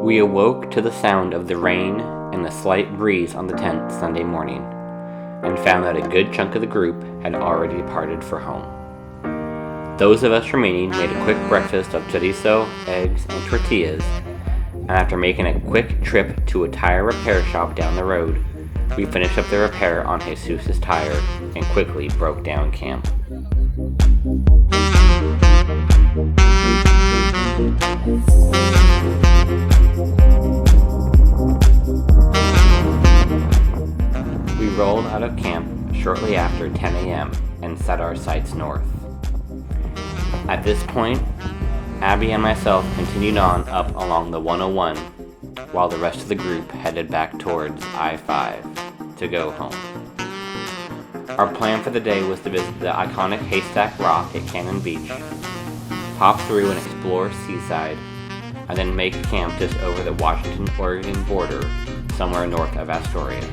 We awoke to the sound of the rain and the slight breeze on the tent Sunday morning, and found that a good chunk of the group had already departed for home. Those of us remaining made a quick breakfast of chorizo, eggs, and tortillas, and after making a quick trip to a tire repair shop down the road, we finished up the repair on Jesus' tire and quickly broke down camp. We rolled out of camp shortly after 10 a.m. and set our sights north. At this point, Abby and myself continued on up along the 101, while the rest of the group headed back towards I-5 to go home. Our plan for the day was to visit the iconic Haystack Rock at Cannon Beach, hop through and explore Seaside, and then make camp just over the Washington-Oregon border, somewhere north of Astoria.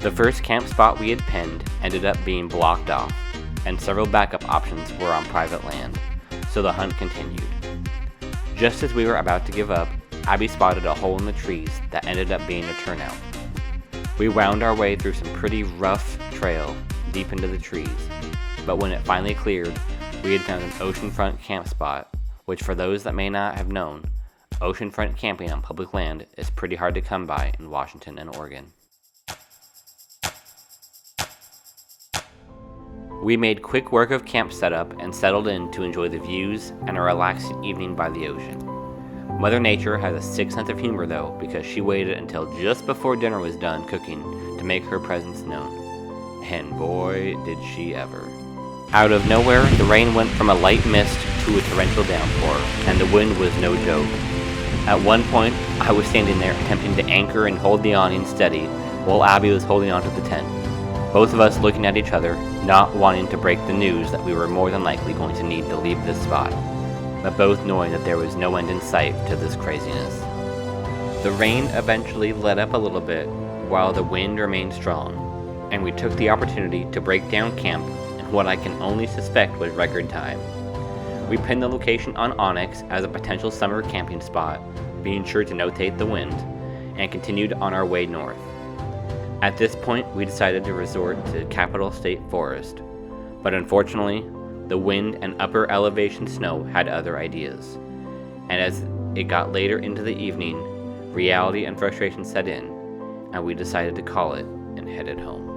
The first camp spot we had pinned ended up being blocked off, and several backup options were on private land, so the hunt continued. Just as we were about to give up, Abby spotted a hole in the trees that ended up being a turnout. We wound our way through some pretty rough trail deep into the trees, but when it finally cleared, we had found an oceanfront camp spot, which for those that may not have known, oceanfront camping on public land is pretty hard to come by in Washington and Oregon. We made quick work of camp setup and settled in to enjoy the views and a relaxing evening by the ocean. Mother Nature has a sick sense of humor though, because she waited until just before dinner was done cooking to make her presence known. And boy, did she ever. Out of nowhere, the rain went from a light mist to a torrential downpour, and the wind was no joke. At one point, I was standing there attempting to anchor and hold the awning steady, while Abby was holding onto the tent. Both of us looking at each other, not wanting to break the news that we were more than likely going to need to leave this spot, but both knowing that there was no end in sight to this craziness. The rain eventually let up a little bit, while the wind remained strong, and we took the opportunity to break down camp in what I can only suspect was record time. We pinned the location on Onyx as a potential summer camping spot, being sure to notate the wind, and continued on our way north. At this point, we decided to resort to Capitol State Forest, but unfortunately, the wind and upper elevation snow had other ideas, and as it got later into the evening, reality and frustration set in, and we decided to call it and headed home.